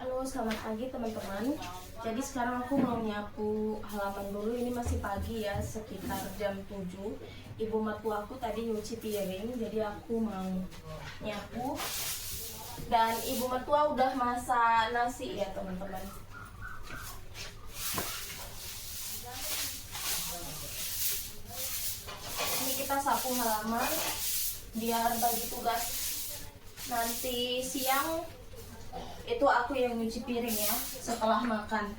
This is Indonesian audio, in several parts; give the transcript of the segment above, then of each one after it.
Halo, selamat pagi teman-teman. Jadi sekarang aku mau nyapu halaman dulu. Ini masih pagi ya, sekitar jam 7. Ibu mertua aku tadi nyuci piring, jadi aku mau nyapu. Dan ibu mertua udah masak nasi ya teman-teman. Ini kita sapu halaman biar bagi tugas nanti siang. Itu aku yang nyuci piring ya setelah makan.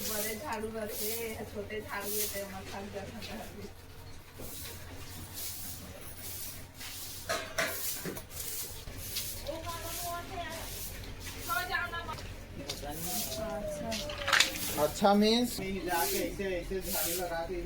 बड़े झाड़ू रखे छोटे झाड़ू थे मक्खन कर अच्छा मीन्स जाके ऐसे ऐसे झाड़ू लगा के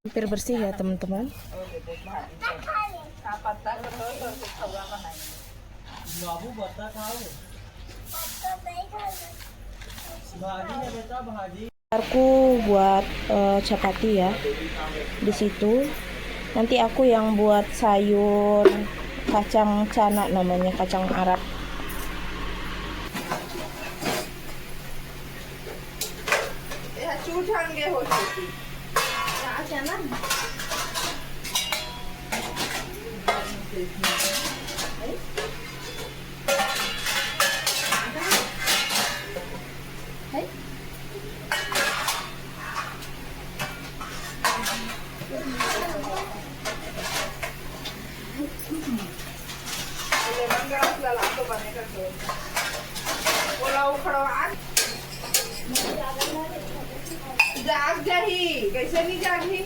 Hampir bersih ya teman-teman. Aku buat chapati ya di situ. Nanti aku yang buat sayur kacang cana, namanya kacang Arab. जाग जाही कैसे नहीं जागी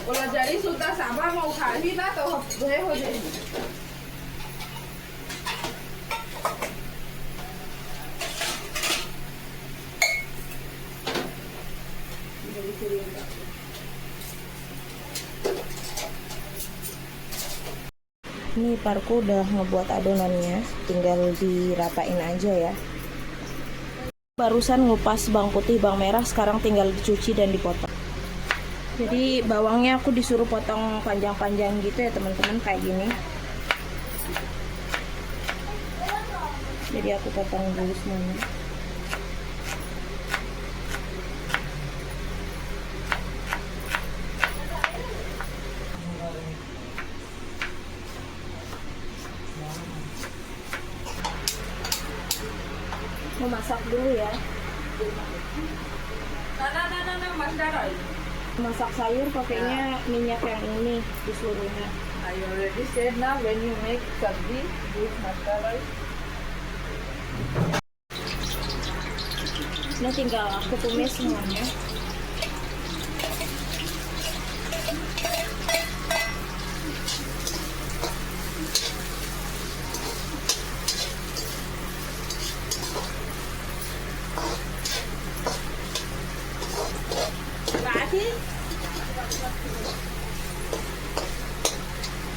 बोला जड़ी सुता सामा में उठा ही ना तो भय हो जाएगी Ini parku udah ngebuat adonannya, tinggal diratain aja ya. Barusan ngupas bawang putih, bawang merah, sekarang tinggal dicuci dan dipotong. Jadi bawangnya aku disuruh potong panjang-panjang gitu ya teman-teman, kayak gini. Jadi aku potong dulu semuanya. Memasak dulu ya. Mas Daroy Masak sayur pakainya minyak yang ini disuruhnya. I already said now when you make sabzi use mustard oil. Ini tinggal aku tumis semuanya.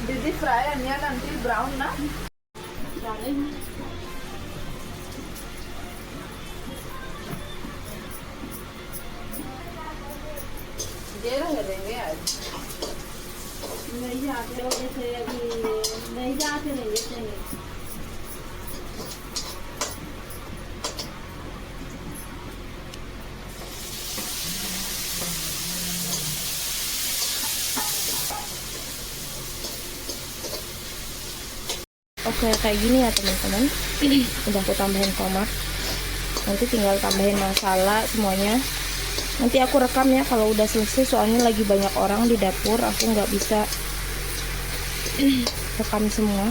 Did you fry onion until brown na? ये रहेंगे आज नहीं जाते हो जैसे अभी नहीं जाते नहीं जैसे नहीं। Oke, kayak gini ya teman-teman. Udah aku tambahin tomat. Nanti tinggal tambahin masala semuanya. Nanti aku rekam ya kalau udah selesai, soalnya lagi banyak orang di dapur, aku nggak bisa rekam semua.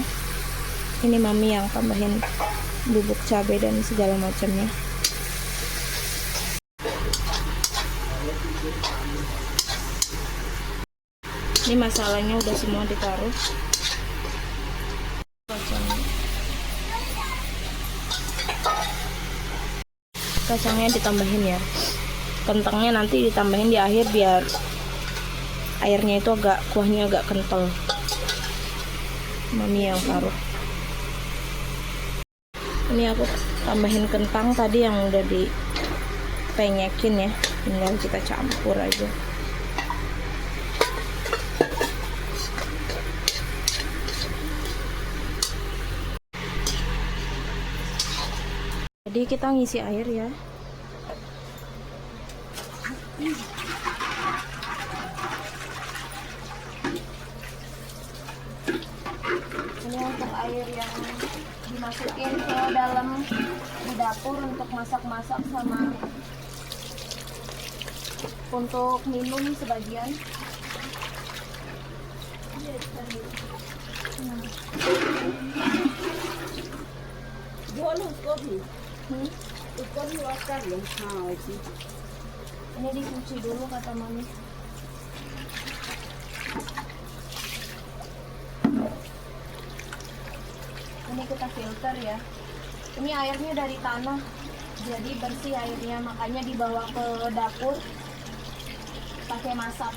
Ini mami yang tambahin bubuk cabai dan segala macamnya. Ini masalahnya udah semua ditaruh. Kacangnya ditambahin ya. Kentangnya nanti ditambahin di akhir biar airnya itu kuahnya agak kental. Mami yang taruh. Ini aku tambahin kentang tadi yang udah dipenyekin ya. Tinggal kita campur aja. Jadi kita ngisi air ya. Ini untuk air yang dimasukin ke dalam di dapur untuk masak-masak sama untuk minum sebagian. Ini dicuci dulu kata mami. Ini kita filter ya. Ini airnya dari tanah, jadi bersih airnya, makanya dibawa ke dapur pakai masak.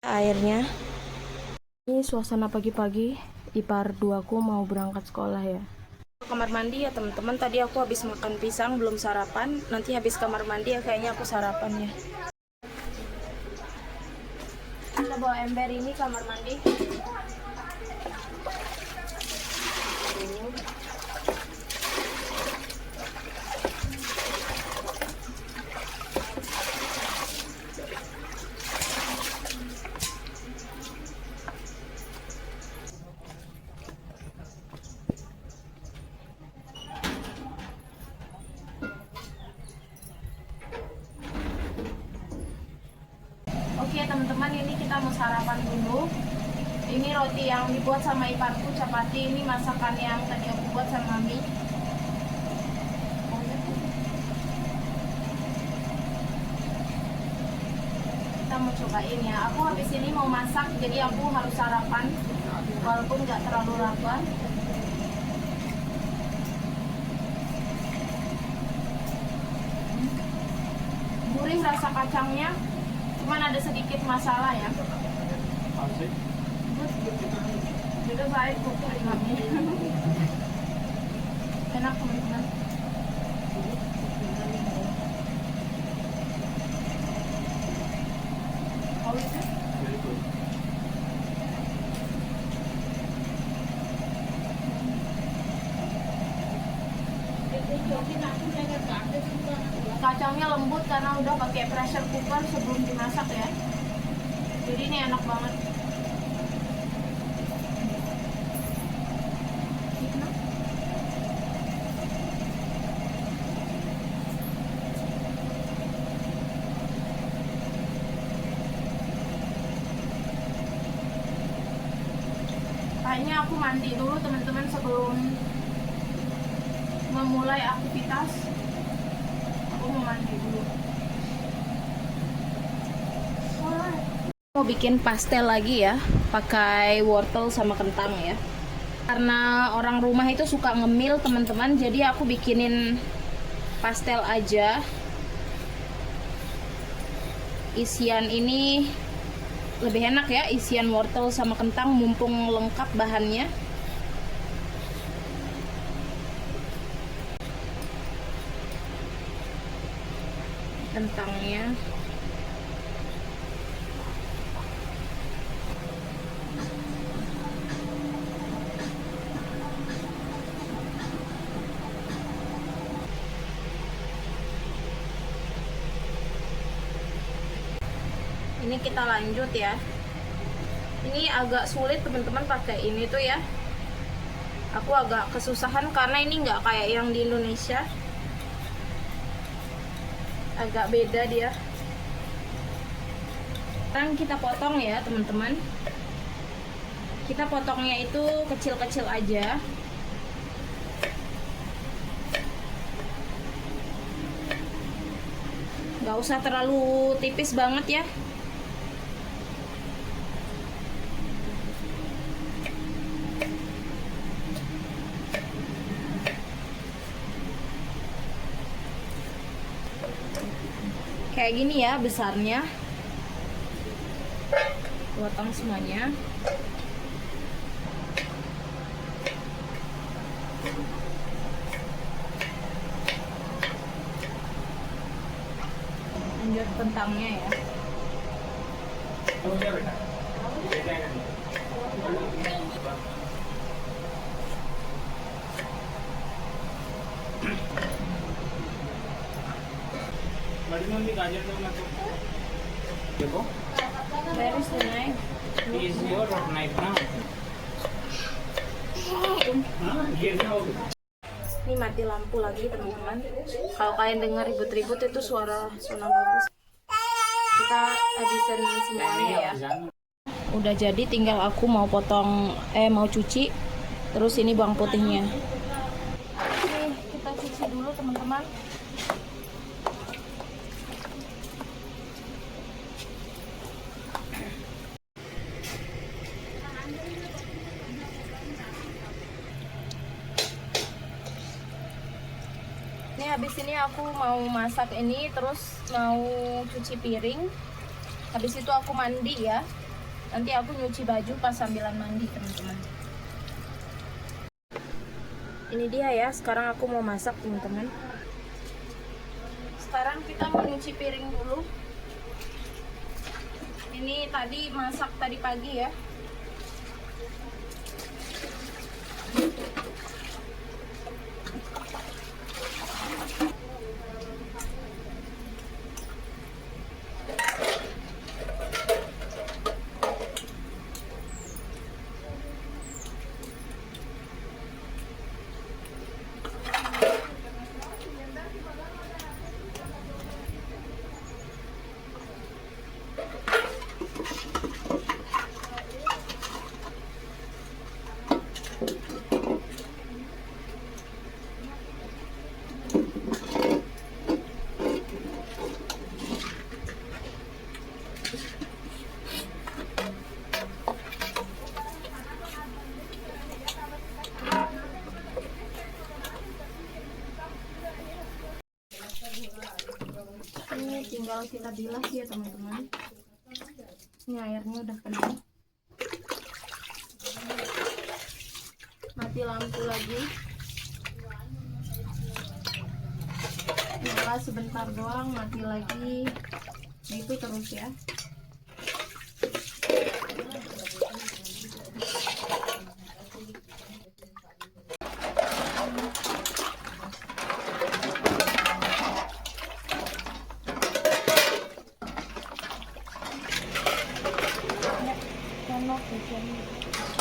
Airnya. Ini suasana pagi-pagi, ipar 2 aku mau berangkat sekolah ya. Kamar mandi ya teman-teman, tadi aku habis makan pisang belum sarapan, nanti habis kamar mandi ya kayaknya aku sarapan ya. Kita bawa ember ini kamar mandi. Oke teman-teman, ini kita mau sarapan dulu. Ini roti yang dibuat sama iparku, chapati. Ini masakan yang tadi aku buat sama mami. Kita mau cobain ya. Aku habis ini mau masak, jadi aku harus sarapan walaupun nggak terlalu lapar. Gurih rasa kacangnya, cuman ada sedikit masalah ya. Jadi saya kukur kami. Enak teman-teman. How is it? Very good. Kacangnya lembut karena udah pakai pressure cooker sebelum dimasak ya. Jadi ini enak banget. Kayaknya aku mandi dulu teman-teman sebelum memulai aktivitas. Aku mau mandi dulu. Mau bikin pastel lagi ya, pakai wortel sama kentang ya. Karena orang rumah itu suka ngemil teman-teman, jadi aku bikinin pastel aja. Isian ini lebih enak ya, isian wortel sama kentang, mumpung lengkap bahannya. Kentangnya Ini kita lanjut ya. Ini agak sulit teman-teman pakai ini tuh ya. Aku agak kesusahan karena ini nggak kayak yang di Indonesia. Agak beda dia. Sekarang kita potong ya teman-teman. Kita potongnya itu kecil-kecil aja. Nggak usah terlalu tipis banget ya. Kayak gini ya besarnya. Potong semuanya. Lanjut kentangnya ya. बड़ी मम्मी गाजर दो ना तो देखो Where is the knife? is your knife ना हाँ गिर जाओगे Ini mati lampu lagi teman-teman. Kalau kalian dengar ribut-ribut itu suara Sunan bagus. Kita habisin semuanya ya. Udah jadi, tinggal aku mau potong, mau cuci. Terus ini bawang putihnya. Oke, kita cuci dulu teman-teman. Ini habis ini aku mau masak ini, terus mau cuci piring. Habis itu aku mandi ya. Nanti aku nyuci baju pas sambilan mandi teman-teman. Ini dia ya, sekarang aku mau masak teman-teman. Sekarang kita mau nyuci piring dulu. Ini tadi masak tadi pagi ya. Ini tinggal kita bilas ya teman-teman. Ini airnya udah penuh. Mati lampu lagi. Nyala sebentar doang, mati lagi. Gitu terus ya.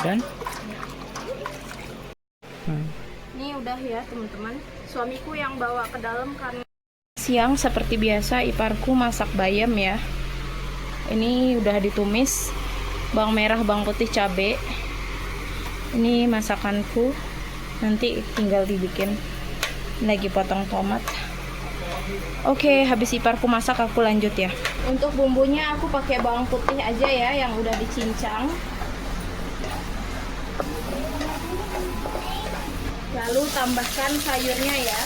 Dan Ini udah ya teman-teman. Suamiku yang bawa ke dalam karena siang seperti biasa iparku masak bayam ya. Ini udah ditumis, bawang merah, bawang putih, cabe. Ini masakanku. Nanti tinggal dibikin. Lagi potong tomat. Oke, habis iparku masak aku lanjut ya. Untuk bumbunya aku pakai bawang putih aja ya yang udah dicincang. Lalu tambahkan sayurnya ya.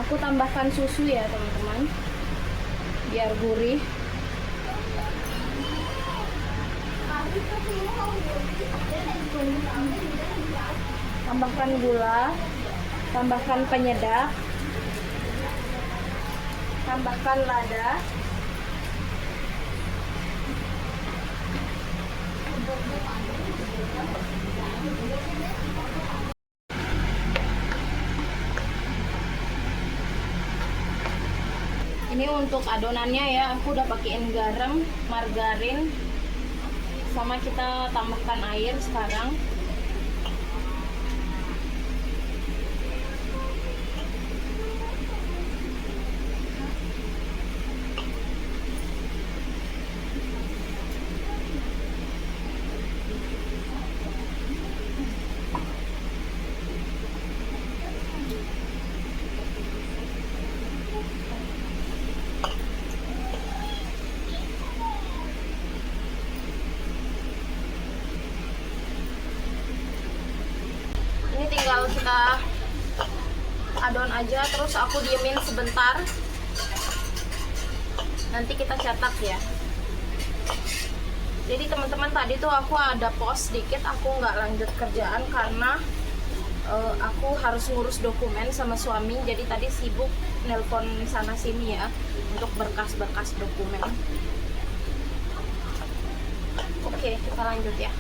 Aku tambahkan susu ya teman-teman, biar gurih. Tambahkan gula, tambahkan penyedap, tambahkan lada, Ini untuk adonannya ya, aku udah pakein garam, margarin, sama kita tambahkan air sekarang. Ini tinggal kita adon aja, terus aku diemin sebentar. Nanti kita cetak ya. Jadi teman-teman, tadi tuh aku ada pause dikit, aku nggak lanjut kerjaan karena aku harus ngurus dokumen sama suami. Jadi tadi sibuk nelpon sana sini ya untuk berkas-berkas dokumen. Oke, kita lanjut ya.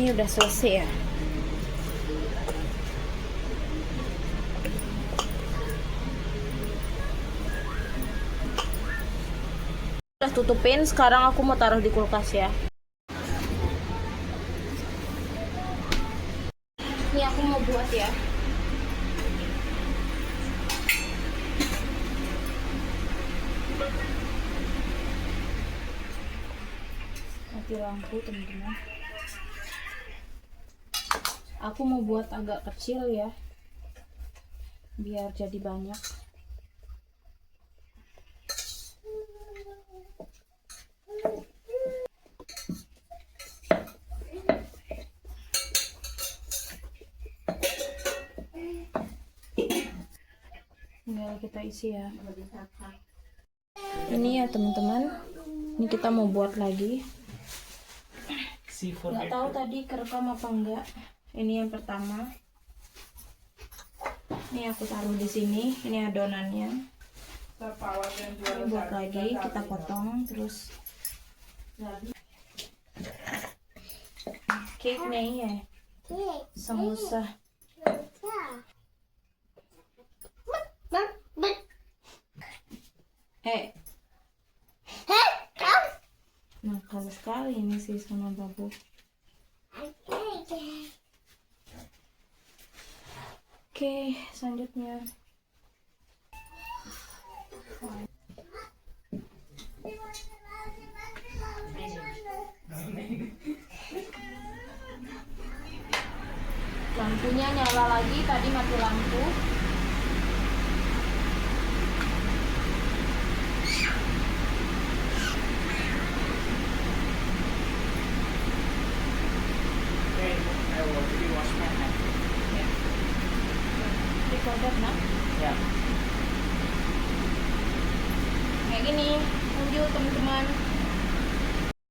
Ini udah selesai ya. Udah tutupin, sekarang aku mau taruh di kulkas ya. Ini aku mau buat ya. Mati lampu teman-teman. Aku mau buat agak kecil ya, biar jadi banyak. Tinggal kita isi ya. Ini ya teman-teman, ini kita mau buat lagi. Nggak tahu tadi kerekam apa enggak. Ini yang pertama. Ini aku taruh di sini. Ini adonannya. Ini buat lagi, kita potong terus. Cake nih ya. Samosa. Nakal sekali ini sih sama babu. Oke, selanjutnya. Lampunya nyala lagi, tadi mati lampu. Recorded nah? Ya. Kayak gini, lanjut teman-teman.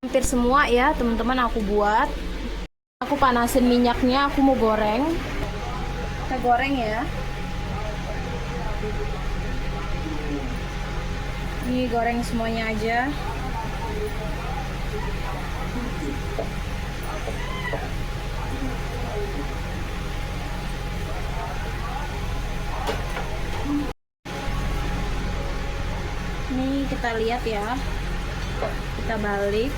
Hampir semua ya teman-teman aku buat. Aku panasin minyaknya, aku mau goreng. Kita goreng ya. Ini goreng semuanya aja. Ini kita lihat ya. Kita balik.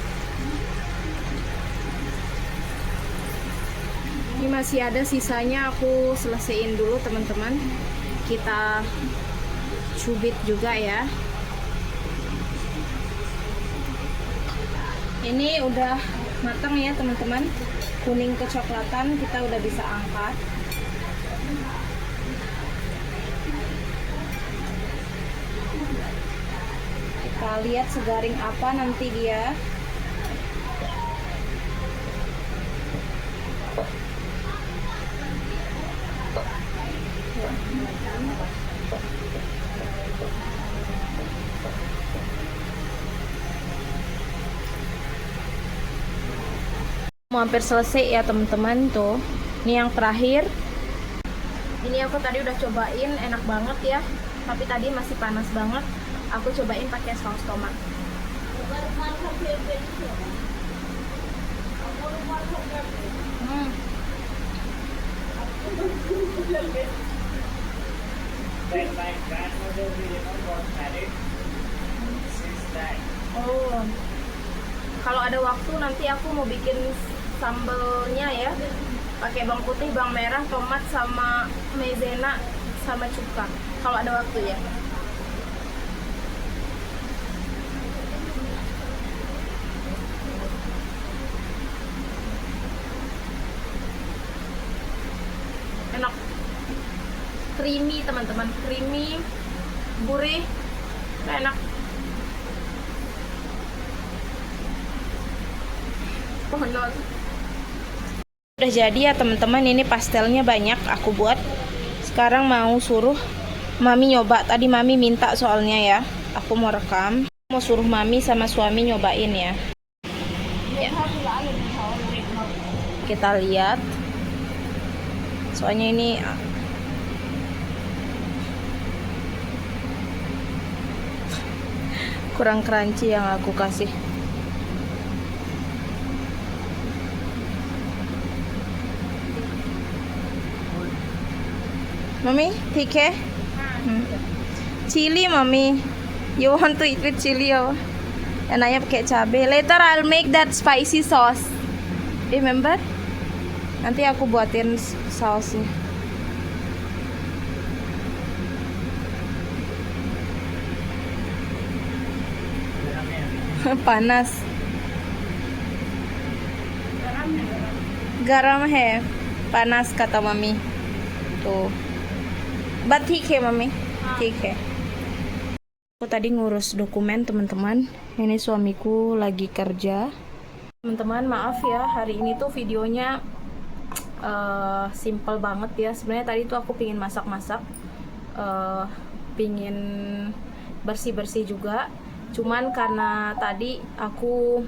Ini masih ada sisanya, aku selesaiin dulu teman-teman. Kita cubit juga ya. Ini udah matang ya teman-teman. Kuning kecoklatan, kita udah bisa angkat. Kita lihat segaring apa nanti dia. Mau hampir selesai ya teman-teman tuh. Ini yang terakhir. Ini aku tadi udah cobain, enak banget ya. Tapi tadi masih panas banget. Aku cobain pakai saus tomat. When my grandmother was married, since that. Oh, kalau ada waktu nanti aku mau bikin sambelnya ya, pakai bawang putih, bawang merah, tomat sama maizena sama cuka. Kalau ada waktu ya. Enak, creamy teman-teman, creamy, gurih, enak. Udah jadi ya teman-teman, ini pastelnya banyak aku buat. Sekarang mau suruh mami nyoba. Tadi mami minta soalnya ya, aku mau rekam. Mau suruh mami sama suami nyobain ya. Kita lihat. Soalnya ini kurang crunchy yang aku kasih. Mami, ठीक है? Chili, mami. You want to eat with chili or? And I pakai cabe. Later I'll make that spicy sauce. Remember? Nanti aku buatin sausnya. Panas. Garam hai. Panas kata mami. Tuh. But ठीक है mami. ठीक है. Aku tadi ngurus dokumen teman-teman. Ini suamiku lagi kerja. Teman-teman maaf ya, hari ini tuh videonya simple banget ya. Sebenarnya tadi tuh aku pingin masak-masak, pingin bersih-bersih juga. Cuman karena tadi aku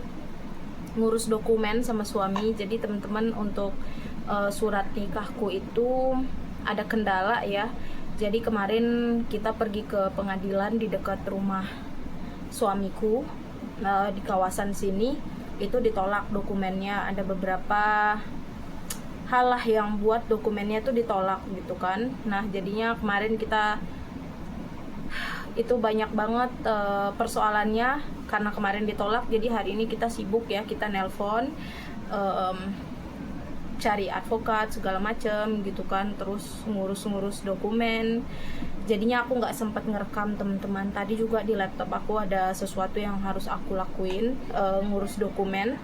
ngurus dokumen sama suami, jadi teman-teman untuk surat nikahku itu ada kendala ya. Jadi kemarin kita pergi ke pengadilan di dekat rumah suamiku, di kawasan sini. Itu ditolak dokumennya. Ada beberapa hal lah yang buat dokumennya itu ditolak gitu kan. Nah jadinya kemarin kita itu banyak banget persoalannya karena kemarin ditolak. Jadi hari ini kita sibuk ya, kita nelpon, cari advokat segala macem gitu kan, terus ngurus-ngurus dokumen. Jadinya aku nggak sempet ngerekam teman-teman. Tadi juga di laptop aku ada sesuatu yang harus aku lakuin, ngurus dokumen.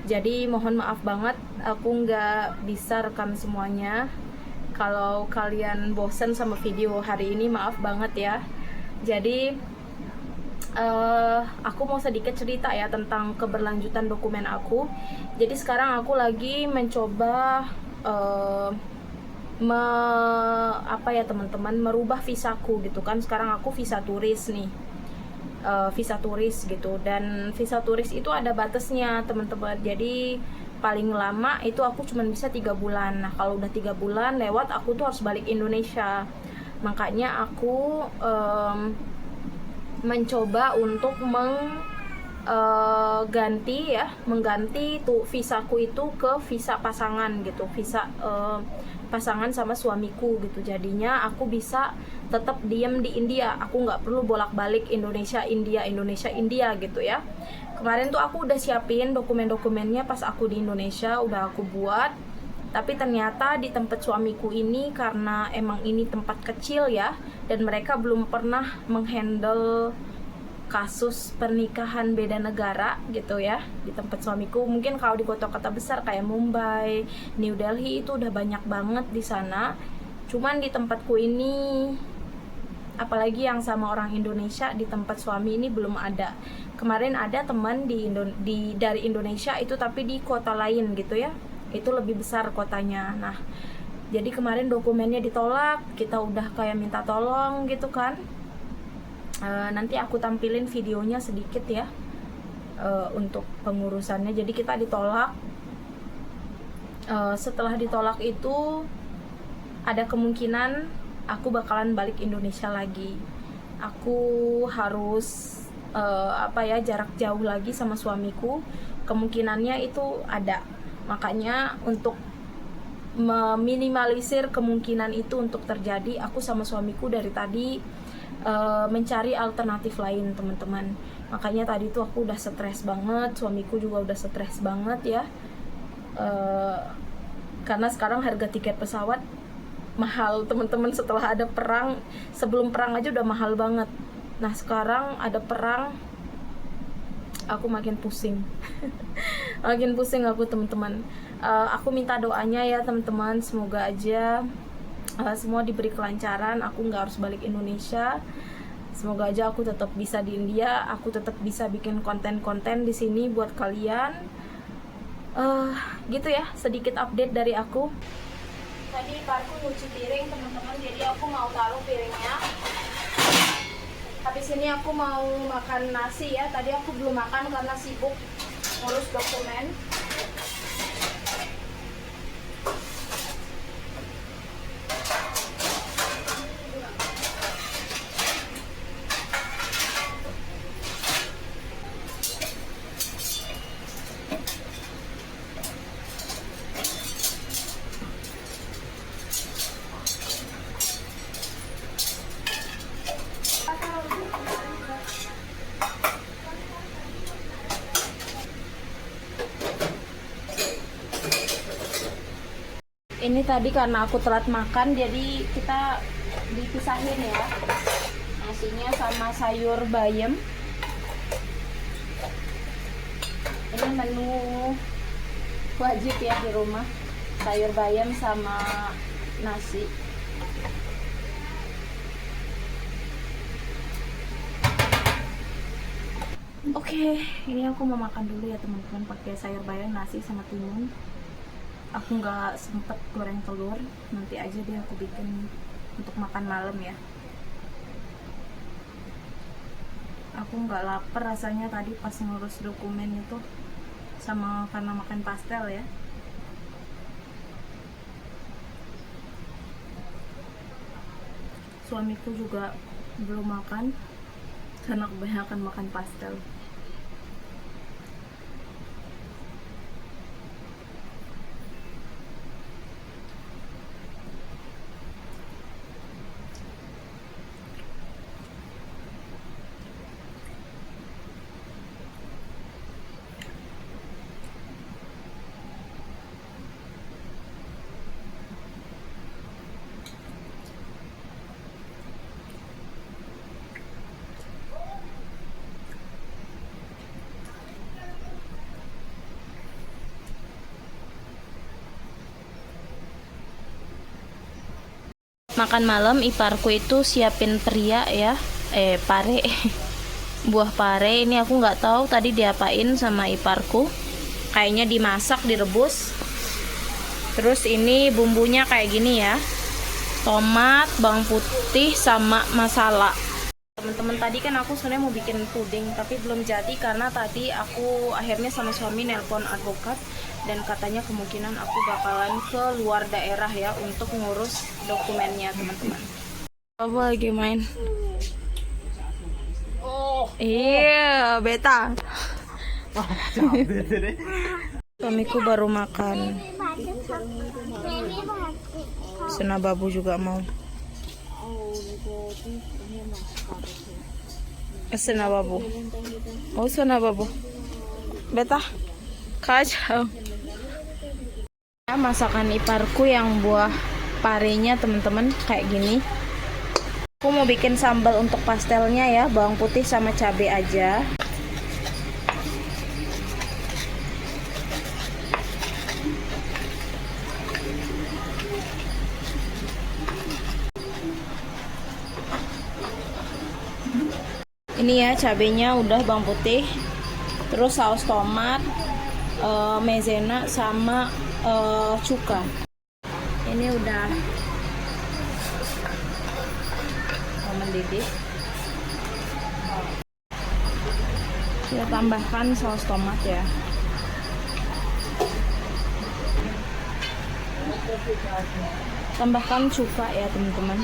Jadi mohon maaf banget, aku nggak bisa rekam semuanya. Kalau kalian bosen sama video hari ini, maaf banget ya. Jadi aku mau sedikit cerita ya tentang keberlanjutan dokumen aku. Jadi sekarang aku lagi mencoba apa ya teman-teman, merubah visaku gitu kan. Sekarang aku visa turis nih, visa turis gitu. Dan visa turis itu ada batasnya teman-teman. Jadi paling lama itu aku cuma bisa 3 bulan. Nah kalau udah 3 bulan lewat, aku tuh harus balik Indonesia. Makanya aku mencoba untuk mengganti tuh visaku itu ke visa pasangan gitu, visa pasangan sama suamiku gitu. Jadinya aku bisa tetap diem di India, aku nggak perlu bolak-balik Indonesia India gitu ya. Kemarin tuh aku udah siapin dokumen-dokumennya pas aku di Indonesia, udah aku buat. Tapi ternyata di tempat suamiku ini, karena emang ini tempat kecil ya, dan mereka belum pernah menghandle kasus pernikahan beda negara gitu ya. Di tempat suamiku, mungkin kalau di kota-kota besar kayak Mumbai, New Delhi itu udah banyak banget di sana. Cuman di tempatku ini, apalagi yang sama orang Indonesia, di tempat suami ini belum ada. Kemarin ada teman dari Indonesia itu, tapi di kota lain gitu ya, itu lebih besar kotanya. Nah jadi kemarin dokumennya ditolak, kita udah kayak minta tolong gitu kan. Nanti aku tampilin videonya sedikit ya, untuk pengurusannya. Jadi kita ditolak Setelah ditolak itu ada kemungkinan aku bakalan balik Indonesia lagi. Aku harus jarak jauh lagi sama suamiku. Kemungkinannya itu ada. Makanya untuk meminimalisir kemungkinan itu untuk terjadi, aku sama suamiku dari tadi mencari alternatif lain, teman-teman. Makanya tadi tuh aku udah stres banget, suamiku juga udah stres banget ya. Karena sekarang harga tiket pesawat mahal, teman-teman. Setelah ada perang, sebelum perang aja udah mahal banget. Nah, sekarang ada perang, aku makin pusing. Makin pusing aku, teman-teman. Aku minta doanya ya, teman-teman. Semoga aja semua diberi kelancaran, aku nggak harus balik Indonesia. Semoga aja aku tetap bisa di India, aku tetap bisa bikin konten-konten di sini buat kalian. Gitu ya, sedikit update dari aku. Tadi aku nyuci piring, teman-teman, jadi aku mau taruh piringnya. Habis ini aku mau makan nasi ya. Tadi aku belum makan karena sibuk ngurus dokumen. Ini tadi karena aku telat makan, jadi kita dipisahin ya. Nasinya sama sayur bayam. Ini menu wajib ya di rumah. Sayur bayam sama nasi. Oke, ini aku mau makan dulu ya, teman-teman, pakai sayur bayam, nasi sama timun. Aku nggak sempet goreng telur, nanti aja deh aku bikin untuk makan malam ya. Aku nggak lapar rasanya tadi pas ngurus dokumen itu, sama karena makan pastel ya. Suamiku juga belum makan karena kebanyakan makan pastel. Makan malam iparku itu siapin pria ya, pare, buah pare. Ini aku nggak tahu tadi diapain sama iparku. Kayaknya dimasak, direbus. Terus ini bumbunya kayak gini ya, tomat, bawang putih, sama masala. Teman-teman, tadi kan aku sebenarnya mau bikin puding, tapi belum jadi karena tadi aku akhirnya sama suami nelpon advokat. Dan katanya kemungkinan aku bakalan ke luar daerah ya untuk ngurus dokumennya, teman-teman. Apa lagi main? Iya, beta. Suamiku baru makan. Sena babu juga mau. Sena babu. Oh, sena babu. Beta. Kacau. Masakan iparku yang buah parenya, teman-teman, kayak gini. Aku mau bikin sambal untuk pastelnya ya, bawang putih sama cabai aja. Ini ya cabenya udah, bawang putih, terus saus tomat, maizena sama cuka. Ini udah mendidih. Kita tambahkan saus tomat ya. Tambahkan cuka ya teman-teman.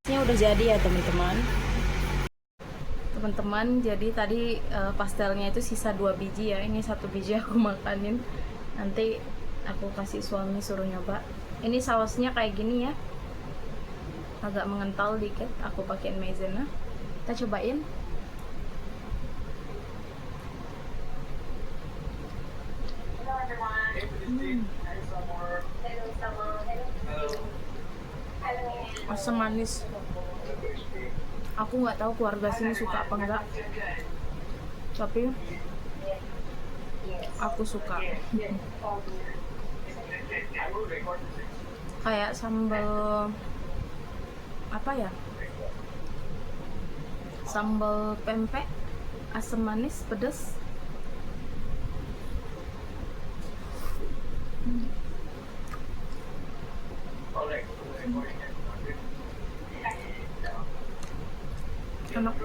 Ini udah jadi ya teman-teman. Teman-teman, jadi tadi pastelnya itu sisa 2 biji ya. Ini 1 biji aku makanin. Nanti aku kasih suami suruh nyoba. Ini sausnya kayak gini ya. Agak mengental dikit. Aku pakein maizena. Kita cobain. Asam manis. Aku nggak tahu keluarga sini suka apa enggak, tapi aku suka. Kayak sambal apa ya? Sambal pempek, asam manis, pedas. Enak.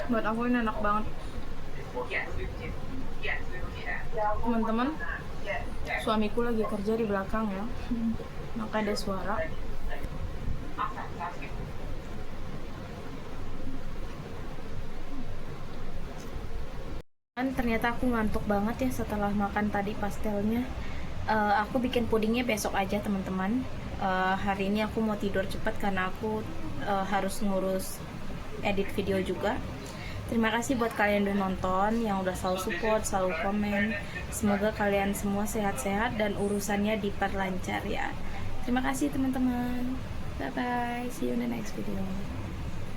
Buat aku ini enak banget. Teman-teman, suamiku lagi kerja di belakang ya, maka ada suara. Ternyata aku ngantuk banget ya setelah makan tadi pastelnya. Aku bikin pudingnya besok aja teman-teman. Hari ini aku mau tidur cepat karena aku harus ngurus edit video juga. Terima kasih buat kalian udah nonton, yang udah selalu support, selalu komen. Semoga kalian semua sehat-sehat dan urusannya diperlancar ya. Terima kasih teman-teman. Bye bye, see you in the next video.